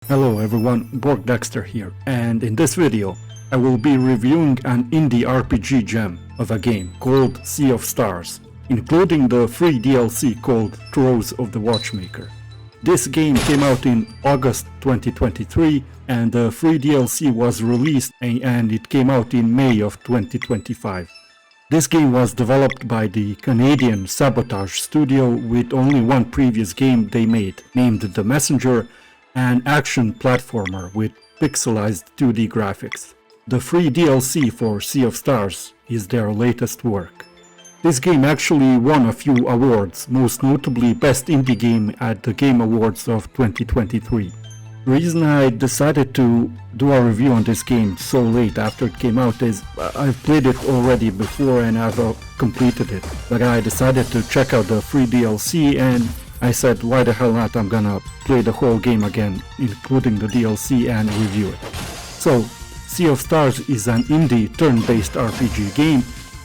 Hello everyone, B.O.R.G Dexter here, and in this video I will be reviewing an indie RPG gem of a game called Sea of Stars, including the free DLC called Throes of the Watchmaker. This game came out in August 2023 and the free DLC was released and it came out in May of 2025. This game was developed by the Canadian Sabotage Studio with only one previous game they made, named The Messenger, an action platformer with pixelized 2D graphics. The free DLC for Sea of Stars is their latest work. This game actually won a few awards, most notably Best Indie Game at the Game Awards of 2023. The reason I decided to do a review on this game so late after it came out is I've played it already before and I've completed it, but I decided to check out the free DLC and I said, why the hell not, I'm gonna play the whole game again, including the DLC, and review it. So, Sea of Stars is an indie turn-based RPG game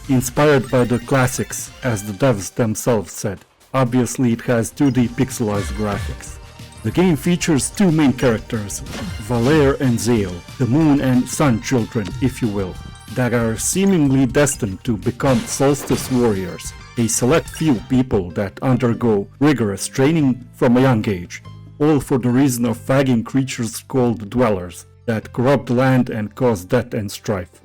inspired by the classics, as the devs themselves said. Obviously it has 2D pixelized graphics. The game features two main characters, Valere and Zale, the moon and sun children, if you will, that are seemingly destined to become solstice warriors, a select few people that undergo rigorous training from a young age, all for the reason of fagging creatures called dwellers that corrupt land and cause death and strife.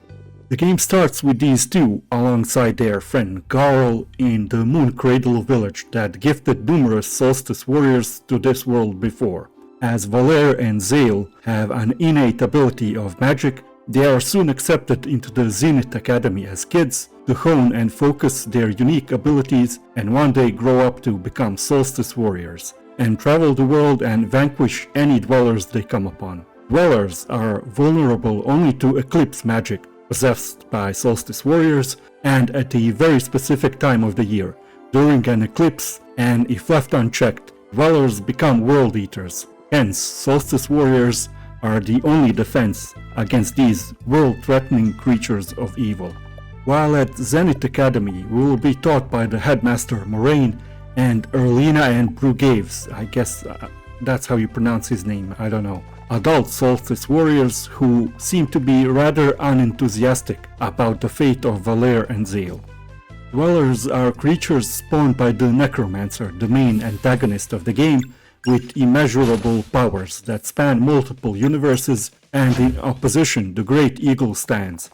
The game starts with these two alongside their friend Garl in the Moon Cradle village that gifted numerous solstice warriors to this world before. As Valere and Zale have an innate ability of magic, they are soon accepted into the Zenith Academy as kids to hone and focus their unique abilities and one day grow up to become solstice warriors and travel the world and vanquish any dwellers they come upon. Dwellers are vulnerable only to eclipse magic possessed by solstice warriors and at a very specific time of the year, during an eclipse, and if left unchecked, dwellers become world eaters. Hence, solstice warriors are the only defense against these world-threatening creatures of evil. While at Zenith Academy, we will be taught by the headmaster Moraine and Erlina and Brugaves, I guess that's how you pronounce his name, I don't know, adult solstice warriors who seem to be rather unenthusiastic about the fate of Valere and Zale. Dwellers are creatures spawned by the Necromancer, the main antagonist of the game, with immeasurable powers that span multiple universes, and in opposition the Great Eagle stands,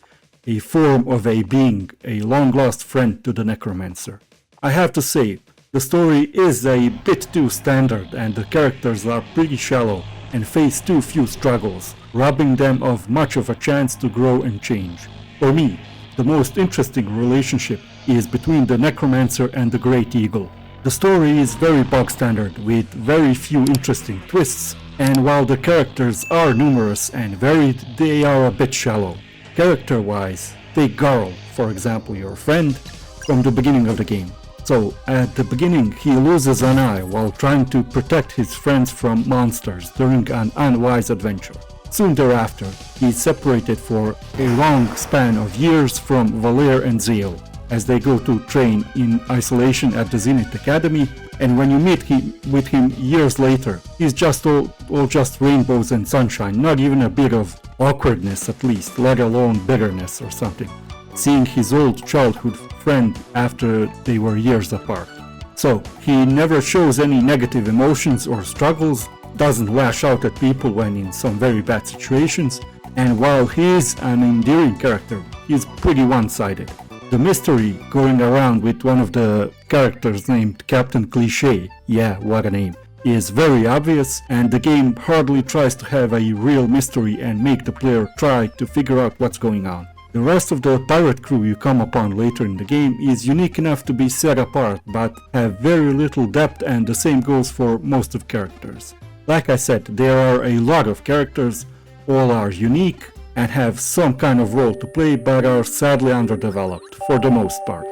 a form of a being, a long-lost friend to the Necromancer. I have to say, the story is a bit too standard and the characters are pretty shallow and face too few struggles, robbing them of much of a chance to grow and change. For me, the most interesting relationship is between the Necromancer and the Great Eagle. The story is very bog standard with very few interesting twists, and while the characters are numerous and varied, they are a bit shallow. Character-wise, take Garl, for example, your friend, from the beginning of the game. So, at the beginning he loses an eye while trying to protect his friends from monsters during an unwise adventure. Soon thereafter, he is separated for a long span of years from Valere and Zale, as they go to train in isolation at the Zenith Academy, and when you meet with him years later, he's just all just rainbows and sunshine, not even a bit of awkwardness at least, let alone bitterness or something, seeing his old childhood friend after they were years apart. So, he never shows any negative emotions or struggles, doesn't lash out at people when in some very bad situations, and while he is an endearing character, he's pretty one-sided. The mystery going around with one of the characters named Captain Cliché, yeah, what a name, is very obvious, and the game hardly tries to have a real mystery and make the player try to figure out what's going on. The rest of the pirate crew you come upon later in the game is unique enough to be set apart, but have very little depth, and the same goes for most of characters. Like I said, there are a lot of characters, all are unique, and have some kind of role to play but are sadly underdeveloped, for the most part.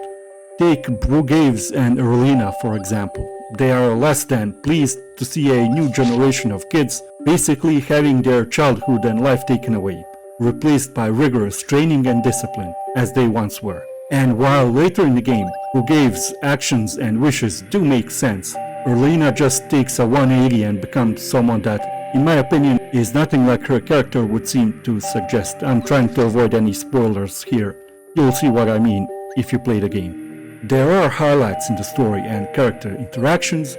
Take Brugaves and Erlina for example. They are less than pleased to see a new generation of kids basically having their childhood and life taken away, replaced by rigorous training and discipline, as they once were. And while later in the game, Brugaves' actions and wishes do make sense, Erlina just takes a 180 and becomes someone that in my opinion, is nothing like her character would seem to suggest. I'm trying to avoid any spoilers here. You'll see what I mean if you play the game. There are highlights in the story and character interactions,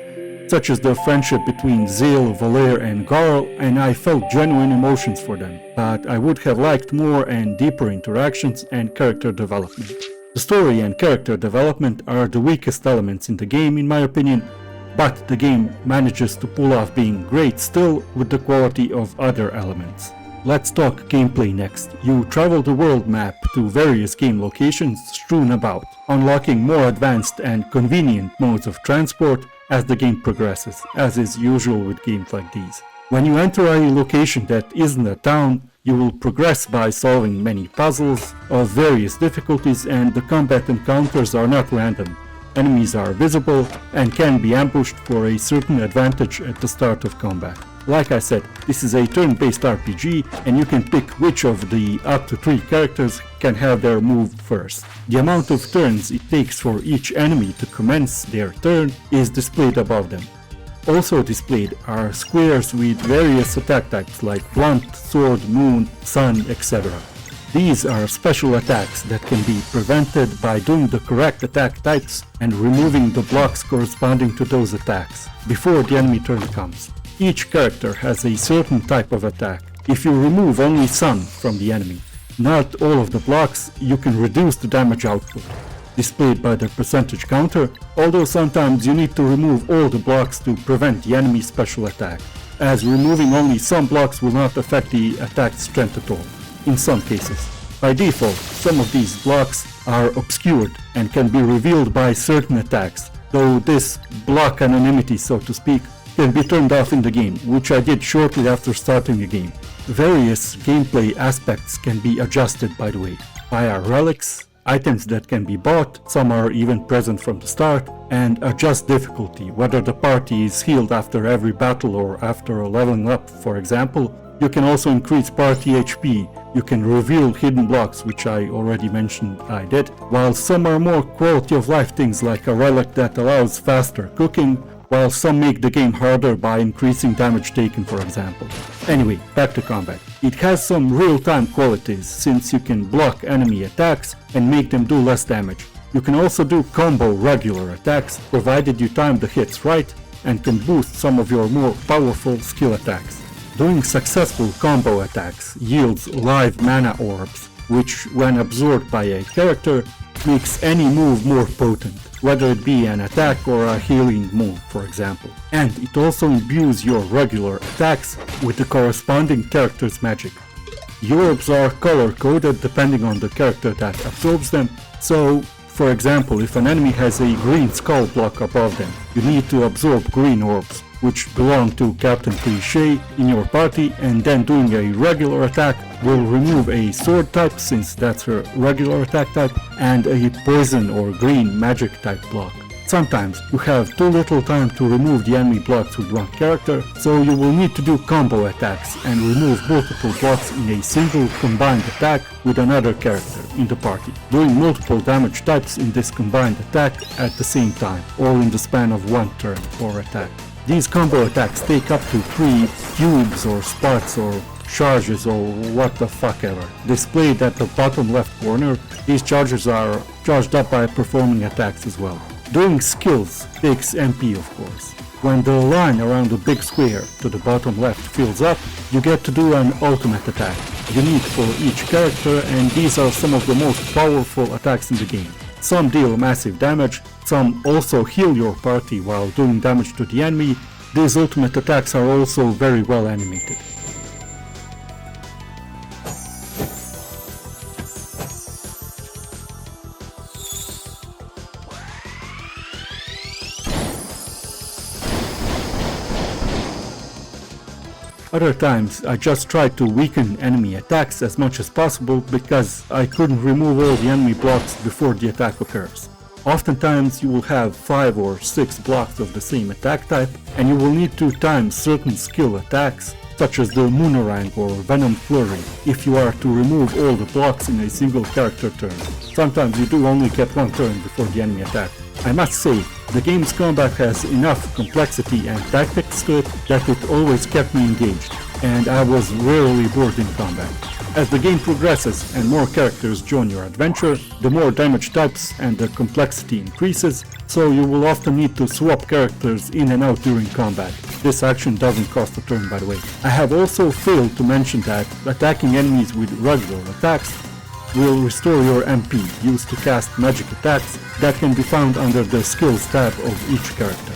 such as the friendship between Zale, Valere and Garl, and I felt genuine emotions for them, but I would have liked more and deeper interactions and character development. The story and character development are the weakest elements in the game in my opinion, but the game manages to pull off being great still with the quality of other elements. Let's talk gameplay next. You travel the world map to various game locations strewn about, unlocking more advanced and convenient modes of transport as the game progresses, as is usual with games like these. When you enter a location that isn't a town, you will progress by solving many puzzles of various difficulties, and the combat encounters are not random. Enemies are visible and can be ambushed for a certain advantage at the start of combat. Like I said, this is a turn-based RPG and you can pick which of the up to 3 characters can have their move first. The amount of turns it takes for each enemy to commence their turn is displayed above them. Also displayed are squares with various attack types like blunt, sword, moon, sun, etc. These are special attacks that can be prevented by doing the correct attack types and removing the blocks corresponding to those attacks before the enemy turn comes. Each character has a certain type of attack. If you remove only sun from the enemy, not all of the blocks, you can reduce the damage output, displayed by the percentage counter, although sometimes you need to remove all the blocks to prevent the enemy's special attack, as removing only some blocks will not affect the attack's strength at all, in some cases. By default, some of these blocks are obscured and can be revealed by certain attacks, though this block anonymity, so to speak, can be turned off in the game, which I did shortly after starting the game. Various gameplay aspects can be adjusted, by the way, via relics, items that can be bought, some are even present from the start, and adjust difficulty, whether the party is healed after every battle or after leveling up, for example. You can also increase party HP, you can reveal hidden blocks, which I already mentioned I did, while some are more quality of life things like a relic that allows faster cooking, while some make the game harder by increasing damage taken, for example. Anyway, back to combat. It has some real-time qualities, since you can block enemy attacks and make them do less damage. You can also do combo regular attacks, provided you time the hits right, and can boost some of your more powerful skill attacks. Doing successful combo attacks yields live mana orbs, which, when absorbed by a character, makes any move more potent, whether it be an attack or a healing move, for example. And it also imbues your regular attacks with the corresponding character's magic. The orbs are color-coded depending on the character that absorbs them, so, for example, if an enemy has a green skull block above them, you need to absorb green orbs, which belong to Captain Cliché in your party, and then doing a regular attack will remove a sword type, since that's her regular attack type, and a poison or green magic type block. Sometimes you have too little time to remove the enemy blocks with one character, so you will need to do combo attacks and remove multiple blocks in a single combined attack with another character in the party, doing multiple damage types in this combined attack at the same time, all in the span of one turn or attack. These combo attacks take up to 3 cubes or spots or charges or what the fuck ever. Displayed at the bottom left corner, these charges are charged up by performing attacks as well. Doing skills takes MP, of course. When the line around the big square to the bottom left fills up, you get to do an ultimate attack, unique for each character, and these are some of the most powerful attacks in the game. Some deal massive damage, some also heal your party while doing damage to the enemy. These ultimate attacks are also very well animated. Other times I just tried to weaken enemy attacks as much as possible because I couldn't remove all the enemy blocks before the attack occurs. Oftentimes you will have 5 or 6 blocks of the same attack type, and you will need to time certain skill attacks, such as the Moonerang or Venom Flurry, if you are to remove all the blocks in a single character turn. Sometimes you do only get one turn before the enemy attack. I must say, The game's combat has enough complexity and tactics to it that it always kept me engaged, and I was rarely bored in combat. As the game progresses and more characters join your adventure, the more damage types and the complexity increases, so you will often need to swap characters in and out during combat. This action doesn't cost a turn, by the way. I have also failed to mention that attacking enemies with regular attacks will restore your MP used to cast magic attacks that can be found under the skills tab of each character.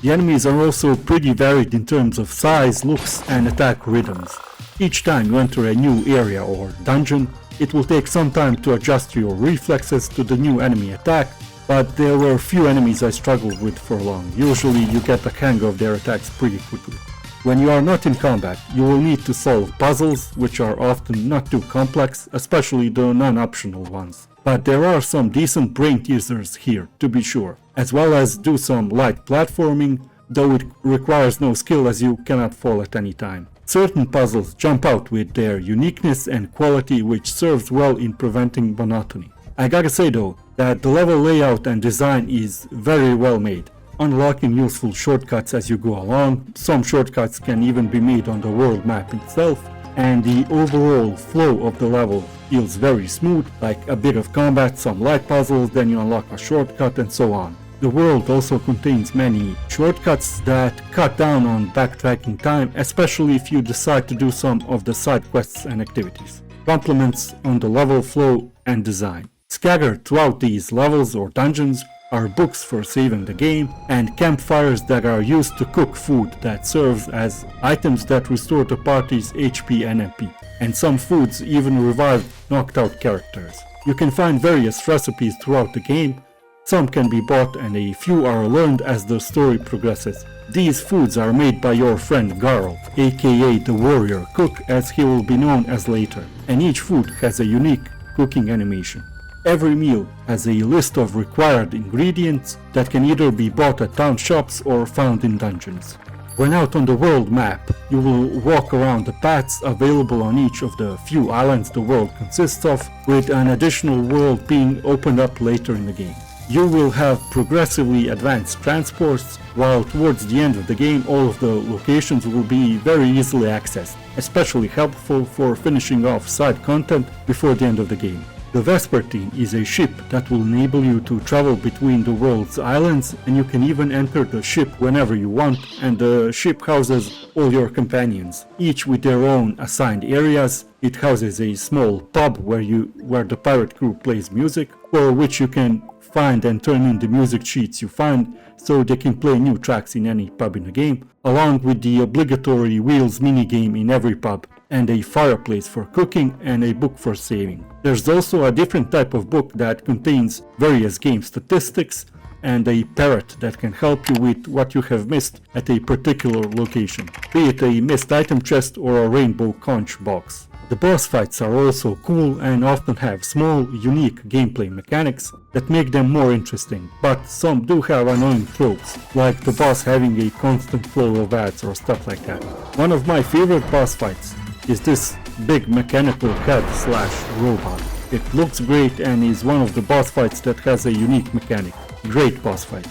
The enemies are also pretty varied in terms of size, looks, and attack rhythms. Each time you enter a new area or dungeon, it will take some time to adjust your reflexes to the new enemy attack, but there were few enemies I struggled with for long. Usually you get the hang of their attacks pretty quickly. When you are not in combat, you will need to solve puzzles, which are often not too complex, especially the non-optional ones. But there are some decent brain teasers here, to be sure, as well as do some light platforming, though it requires no skill as you cannot fall at any time. Certain puzzles jump out with their uniqueness and quality, which serves well in preventing monotony. I gotta say though, that the level layout and design is very well made, unlocking useful shortcuts as you go along. Some shortcuts can even be made on the world map itself, and the overall flow of the level feels very smooth, like a bit of combat, some light puzzles, then you unlock a shortcut and so on. The world also contains many shortcuts that cut down on backtracking time, especially if you decide to do some of the side quests and activities. Compliments on the level flow and design. Scattered throughout these levels or dungeons are books for saving the game and campfires that are used to cook food that serves as items that restore the party's HP and MP. And some foods even revive knocked out characters. You can find various recipes throughout the game. Some can be bought and a few are learned as the story progresses. These foods are made by your friend Garl, aka the warrior cook as he will be known as later, and each food has a unique cooking animation. Every meal has a list of required ingredients that can either be bought at town shops or found in dungeons. When out on the world map, you will walk around the paths available on each of the few islands the world consists of, with an additional world being opened up later in the game. You will have progressively advanced transports, while towards the end of the game all of the locations will be very easily accessed, especially helpful for finishing off side content before the end of the game. The Vespertine is a ship that will enable you to travel between the world's islands, and you can even enter the ship whenever you want, and the ship houses all your companions, each with their own assigned areas. It houses a small pub where the pirate crew plays music, for which you can find and turn in the music sheets you find so they can play new tracks in any pub in the game, along with the obligatory wheels minigame in every pub, and a fireplace for cooking and a book for saving. There's also a different type of book that contains various game statistics and a parrot that can help you with what you have missed at a particular location, be it a missed item chest or a rainbow conch box. The boss fights are also cool and often have small, unique gameplay mechanics that make them more interesting, but some do have annoying tropes, like the boss having a constant flow of ads or stuff like that. One of my favorite boss fights is this big mechanical head/robot. It looks great and is one of the boss fights that has a unique mechanic. Great boss fight.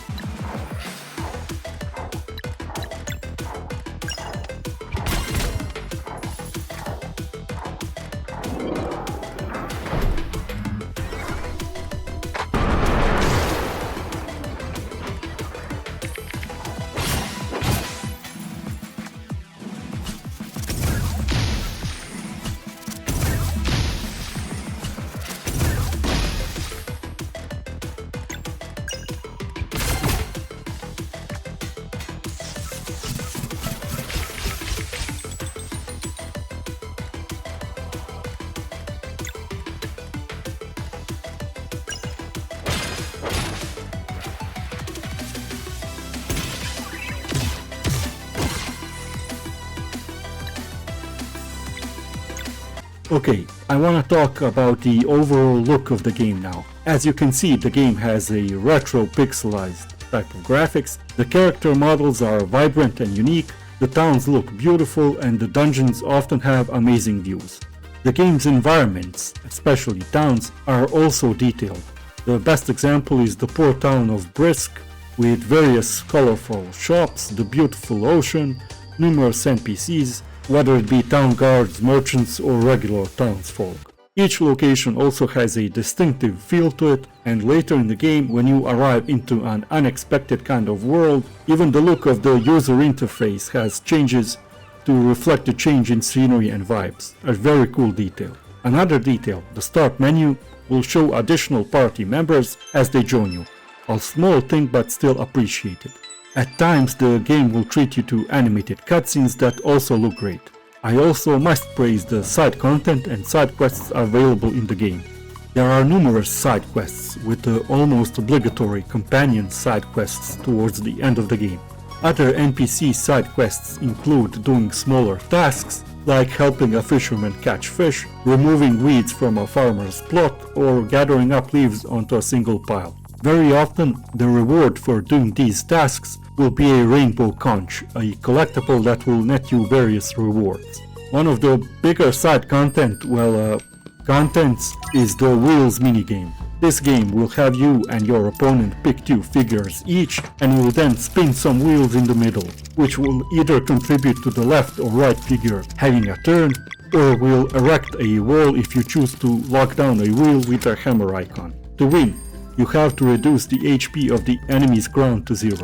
Okay, I wanna talk about the overall look of the game now. As you can see, the game has a retro pixelized type of graphics, the character models are vibrant and unique, the towns look beautiful, and the dungeons often have amazing views. The game's environments, especially towns, are also detailed. The best example is the poor town of Brisk, with various colorful shops, the beautiful ocean, numerous NPCs, whether it be town guards, merchants, or regular townsfolk. Each location also has a distinctive feel to it, and later in the game, when you arrive into an unexpected kind of world, even the look of the user interface has changes to reflect the change in scenery and vibes. A very cool detail. Another detail, the start menu will show additional party members as they join you. A small thing but still appreciated. At times the game will treat you to animated cutscenes that also look great. I also must praise the side content and side quests available in the game. There are numerous side quests with the almost obligatory companion side quests towards the end of the game. Other NPC side quests include doing smaller tasks like helping a fisherman catch fish, removing weeds from a farmer's plot, or gathering up leaves onto a single pile. Very often, the reward for doing these tasks will be a rainbow conch, a collectible that will net you various rewards. One of the bigger side contents is the Wheels minigame. This game will have you and your opponent pick 2 figures each, and will then spin some wheels in the middle, which will either contribute to the left or right figure having a turn, or will erect a wall if you choose to lock down a wheel with a hammer icon. To win, you have to reduce the HP of the enemy's ground to 0.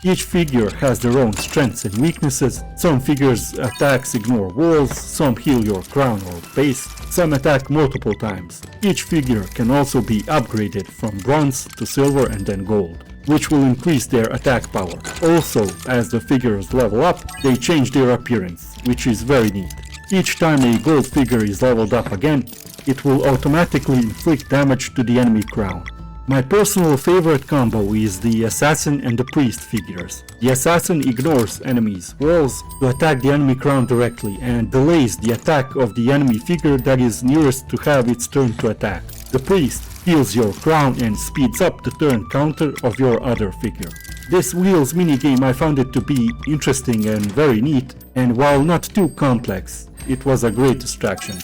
Each figure has their own strengths and weaknesses. Some figures' attacks ignore walls, some heal your crown or base, some attack multiple times. Each figure can also be upgraded from bronze to silver and then gold, which will increase their attack power. Also, as the figures level up, they change their appearance, which is very neat. Each time a gold figure is leveled up again, it will automatically inflict damage to the enemy crown. My personal favorite combo is the Assassin and the Priest figures. The Assassin ignores enemies' walls to attack the enemy crown directly and delays the attack of the enemy figure that is nearest to have its turn to attack. The Priest heals your crown and speeds up the turn counter of your other figure. This Wheels minigame, I found it to be interesting and very neat, and while not too complex, it was a great distraction.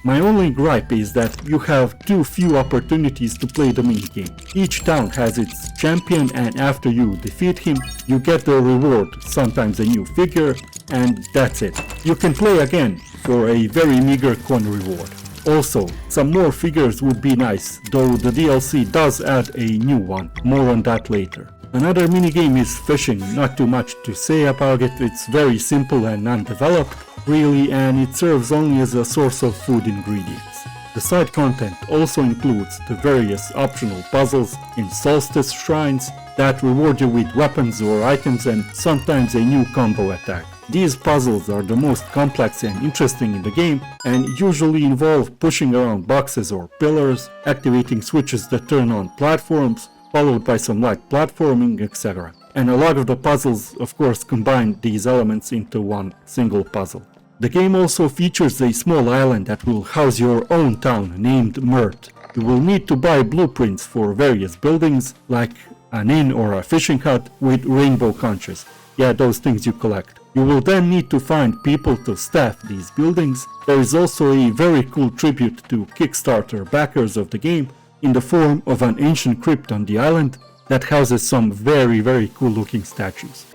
My only gripe is that you have too few opportunities to play the minigame. Each town has its champion, and after you defeat him, you get the reward, sometimes a new figure, and that's it. You can play again for a very meager coin reward. Also, some more figures would be nice, though the DLC does add a new one, more on that later. Another minigame is fishing, not too much to say about it, it's very simple and undeveloped, really, and it serves only as a source of food ingredients. The side content also includes the various optional puzzles in solstice shrines that reward you with weapons or items and sometimes a new combo attack. These puzzles are the most complex and interesting in the game and usually involve pushing around boxes or pillars, activating switches that turn on platforms, followed by some light platforming, etc. And a lot of the puzzles, of course, combine these elements into one single puzzle. The game also features a small island that will house your own town named Mert. You will need to buy blueprints for various buildings, like an inn or a fishing hut with rainbow conches. Yeah, those things you collect. You will then need to find people to staff these buildings. There is also a very cool tribute to Kickstarter backers of the game in the form of an ancient crypt on the island that houses some very cool looking statues.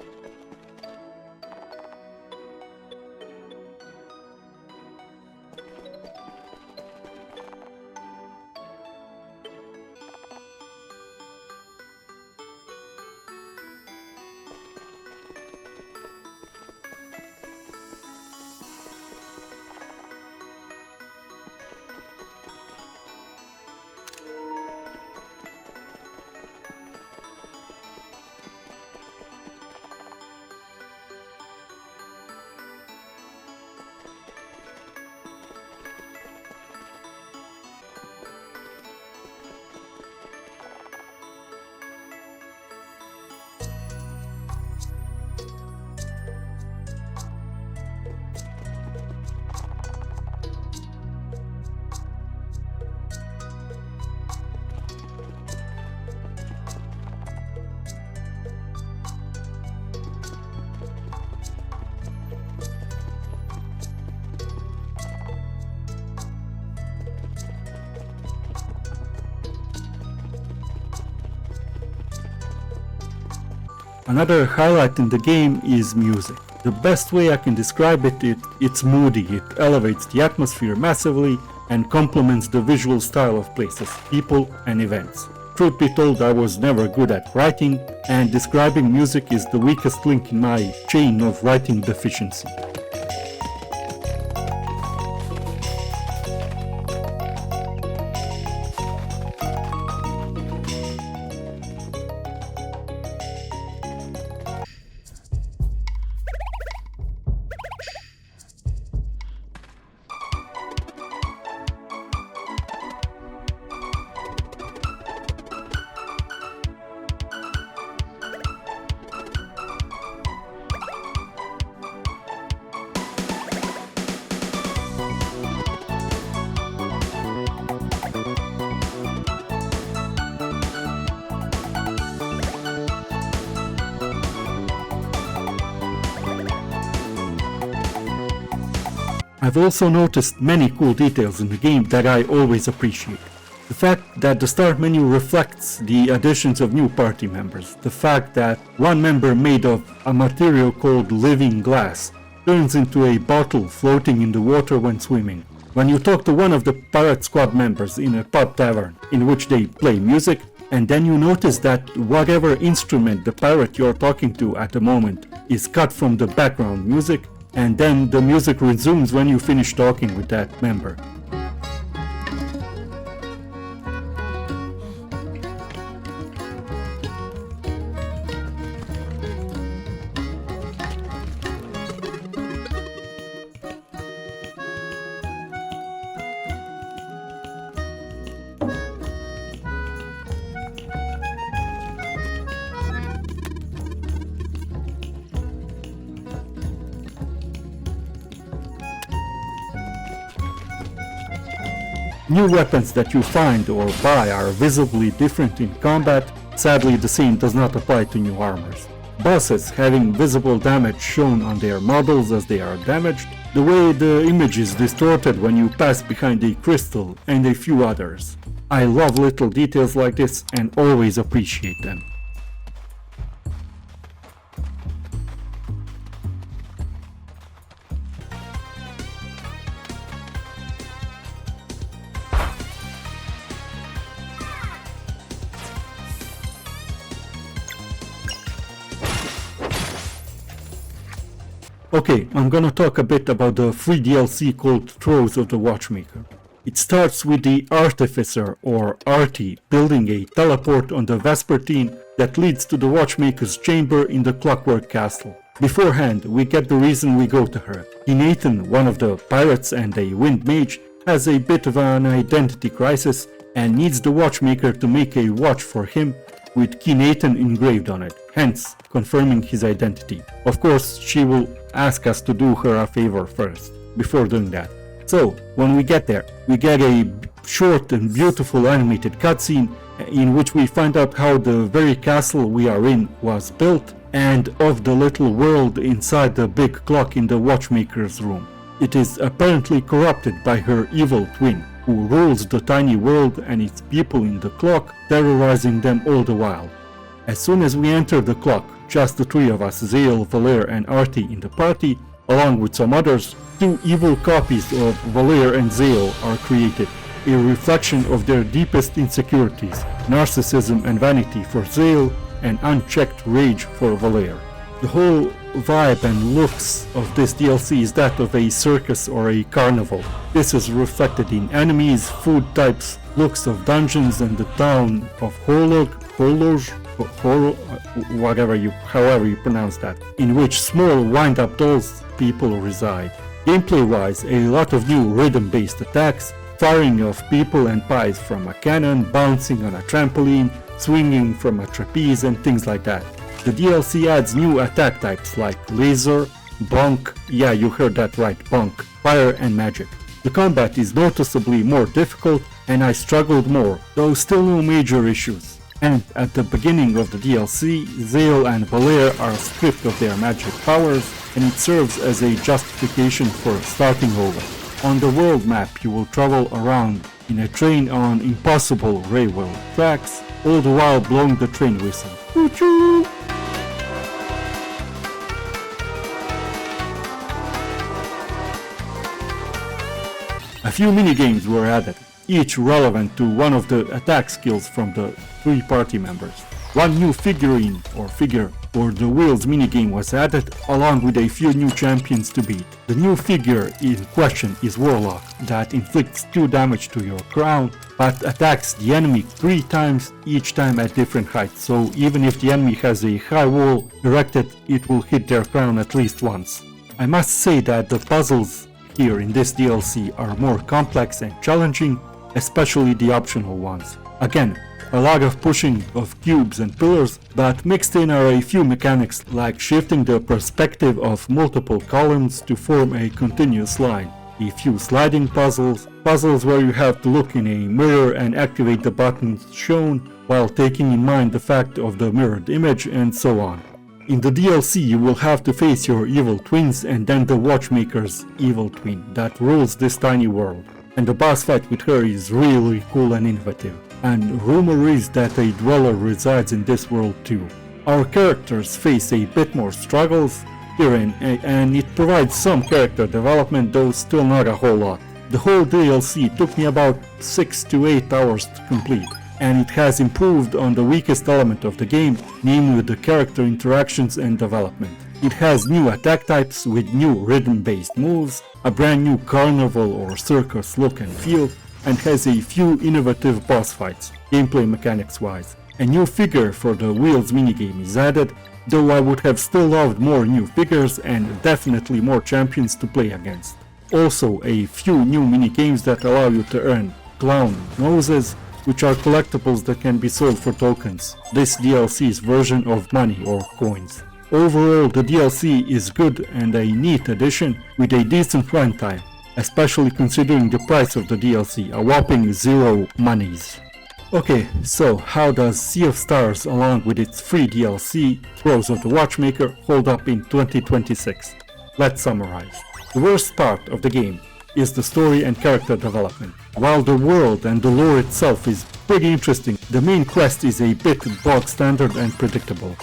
Another highlight in the game is music. The best way I can describe it, it's moody, it elevates the atmosphere massively and complements the visual style of places, people and events. Truth be told, I was never good at writing, and describing music is the weakest link in my chain of writing deficiency. I've also noticed many cool details in the game that I always appreciate. The fact that the start menu reflects the additions of new party members. The fact that one member made of a material called living glass turns into a bottle floating in the water when swimming. When you talk to one of the pirate squad members in a pub tavern in which they play music, and then you notice that whatever instrument the pirate you're talking to at the moment is cut from the background music, and then the music resumes when you finish talking with that member. New weapons that you find or buy are visibly different in combat. Sadly, the same does not apply to new armors. Bosses having visible damage shown on their models as they are damaged, the way the image is distorted when you pass behind a crystal, and a few others. I love little details like this and always appreciate them. Okay, I'm gonna talk a bit about the free DLC called Throes of the Watchmaker. It starts with the Artificer, or Artie, building a teleport on the Vespertine that leads to the Watchmaker's chamber in the Clockwork Castle. Beforehand, we get the reason we go to her. Nathan, one of the pirates and a wind mage, has a bit of an identity crisis and needs the Watchmaker to make a watch for him with Nathan engraved on it, hence confirming his identity. Of course, she will ask us to do her a favor first, before doing that. So, when we get there, we get a short and beautiful animated cutscene in which we find out how the very castle we are in was built, and of the little world inside the big clock in the watchmaker's room. It is apparently corrupted by her evil twin, who rules the tiny world and its people in the clock, terrorizing them all the while. As soon as we enter the clock, just the three of us, Zale, Valere and Artie in the party, along with some others, two evil copies of Valere and Zale are created, a reflection of their deepest insecurities, narcissism and vanity for Zale, and unchecked rage for Valere. The whole vibe and looks of this DLC is that of a circus or a carnival. This is reflected in enemies, food types, looks of dungeons and the town of however you pronounce that, in which small wind-up dolls people reside. Gameplay-wise, a lot of new rhythm-based attacks, firing of people and pies from a cannon, bouncing on a trampoline, swinging from a trapeze and things like that. The DLC adds new attack types like laser, bonk, yeah you heard that right, bonk, fire and magic. The combat is noticeably more difficult and I struggled more, though still no major issues. And at the beginning of the DLC, Zale and Valere are stripped of their magic powers, and it serves as a justification for starting over. On the world map you will travel around in a train on impossible railway tracks, all the while blowing the train whistle. Choo-choo! A few minigames were added, each relevant to one of the attack skills from the 3 party members. One new figure for the Wheels minigame was added, along with a few new champions to beat. The new figure in question is Warlock, that inflicts 2 damage to your crown, but attacks the enemy 3 times, each time at different heights, so even if the enemy has a high wall erected, it will hit their crown at least once. I must say that the puzzles here in this DLC are more complex and challenging, especially the optional ones. Again, a lot of pushing of cubes and pillars, but mixed in are a few mechanics like shifting the perspective of multiple columns to form a continuous line, a few sliding puzzles where you have to look in a mirror and activate the buttons shown while taking in mind the fact of the mirrored image, and so on. In the DLC you will have to face your evil twins and then the watchmaker's evil twin that rules this tiny world, and the boss fight with her is really cool and innovative. And rumor is that a dweller resides in this world too. Our characters face a bit more struggles herein, and it provides some character development, though still not a whole lot. The whole DLC took me about 6 to 8 hours to complete, and it has improved on the weakest element of the game, namely the character interactions and development. It has new attack types with new rhythm-based moves, a brand new carnival or circus look and feel, and has a few innovative boss fights, gameplay mechanics wise. A new figure for the Wheels minigame is added, though I would have still loved more new figures and definitely more champions to play against. Also a few new minigames that allow you to earn clown noses, which are collectibles that can be sold for tokens, this DLC's version of money or coins. Overall, the DLC is good and a neat addition with a decent runtime, especially considering the price of the DLC, a whopping 0 monies. Okay, so how does Sea of Stars along with its free DLC, Throes of the Watchmaker, hold up in 2026? Let's summarize. The worst part of the game is the story and character development. While the world and the lore itself is pretty interesting, the main quest is a bit bog standard and predictable.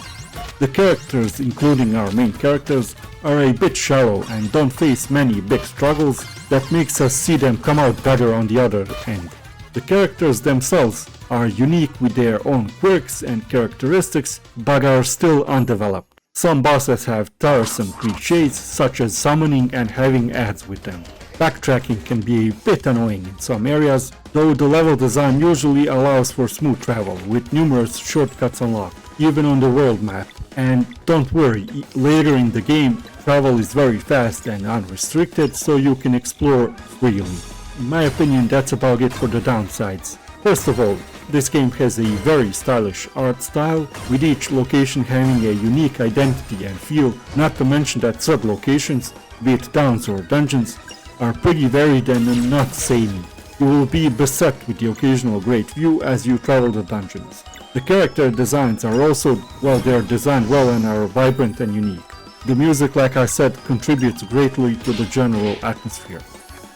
The characters, including our main characters, are a bit shallow and don't face many big struggles that makes us see them come out better on the other end. The characters themselves are unique with their own quirks and characteristics, but are still undeveloped. Some bosses have tiresome clichés such as summoning and having ads with them. Backtracking can be a bit annoying in some areas, though the level design usually allows for smooth travel with numerous shortcuts unlocked, even on the world map. And don't worry, later in the game, travel is very fast and unrestricted, so you can explore freely. In my opinion, that's about it for the downsides. First of all, this game has a very stylish art style, with each location having a unique identity and feel, not to mention that sub-locations, be it towns or dungeons, are pretty varied and not samey. You will be beset with the occasional great view as you travel the dungeons. The character designs are also, well, they are designed well and are vibrant and unique. The music, like I said, contributes greatly to the general atmosphere.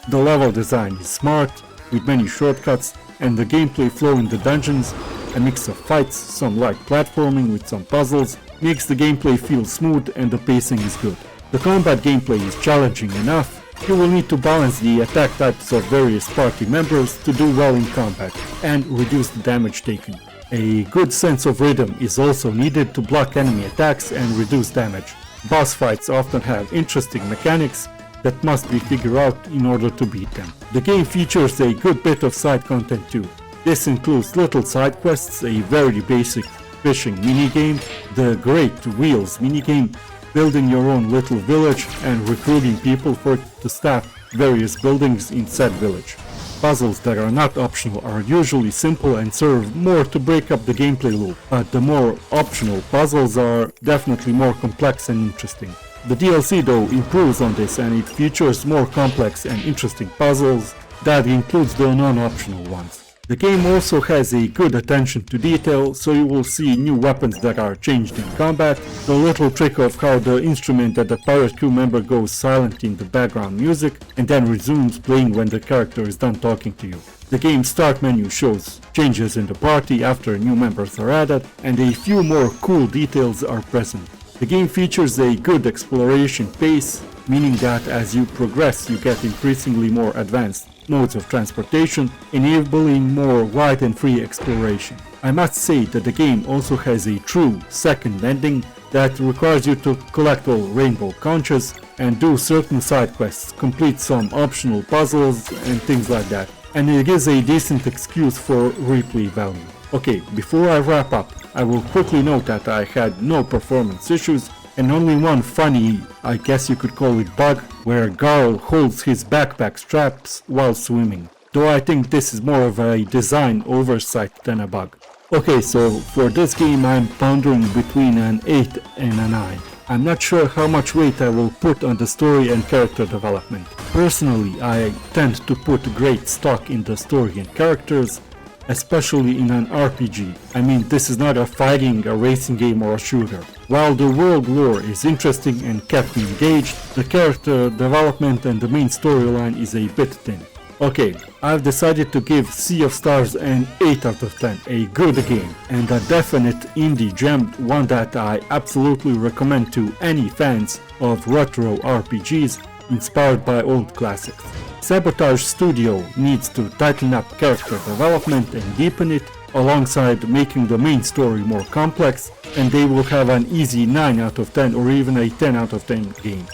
The level design is smart, with many shortcuts, and the gameplay flow in the dungeons, a mix of fights, some light platforming with some puzzles, makes the gameplay feel smooth and the pacing is good. The combat gameplay is challenging enough. You will need to balance the attack types of various party members to do well in combat and reduce the damage taken. A good sense of rhythm is also needed to block enemy attacks and reduce damage. Boss fights often have interesting mechanics that must be figured out in order to beat them. The game features a good bit of side content too. This includes little side quests, a very basic fishing minigame, the Great Wheels minigame, building your own little village and recruiting people to staff various buildings in said village. Puzzles that are not optional are usually simple and serve more to break up the gameplay loop, but the more optional puzzles are definitely more complex and interesting. The DLC though improves on this and it features more complex and interesting puzzles that includes the non-optional ones. The game also has a good attention to detail, so you will see new weapons that are changed in combat, the little trick of how the instrument that the pirate crew member goes silent in the background music and then resumes playing when the character is done talking to you. The game's start menu shows changes in the party after new members are added, and a few more cool details are present. The game features a good exploration pace, meaning that as you progress you get increasingly more advanced modes of transportation, enabling more wide and free exploration. I must say that the game also has a true second ending that requires you to collect all rainbow conches and do certain side quests, complete some optional puzzles and things like that. And it is a decent excuse for replay value. Okay, before I wrap up, I will quickly note that I had no performance issues and only one funny, I guess you could call it bug, where Garl holds his backpack straps while swimming. Though I think this is more of a design oversight than a bug. Okay, so for this game I'm pondering between an 8 and a 9. I'm not sure how much weight I will put on the story and character development. Personally, I tend to put great stock in the story and characters, especially in an RPG. I mean, this is not a fighting, a racing game or a shooter. While the world lore is interesting and kept me engaged, the character development and the main storyline is a bit thin. Okay, I've decided to give Sea of Stars an 8 out of 10, a good game, and a definite indie gem, one that I absolutely recommend to any fans of retro RPGs inspired by old classics. Sabotage Studio needs to tighten up character development and deepen it, alongside making the main story more complex, and they will have an easy 9 out of 10 or even a 10 out of 10 game.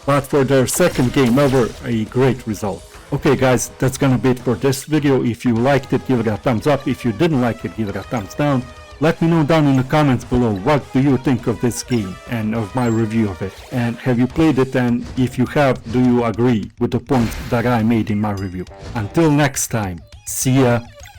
But for their second game ever, a great result. Okay guys, that's gonna be it for this video. If you liked it, give it a thumbs up. If you didn't like it, give it a thumbs down. Let me know down in the comments below what do you think of this game and of my review of it. And have you played it, and if you have, do you agree with the points that I made in my review? Until next time, see ya!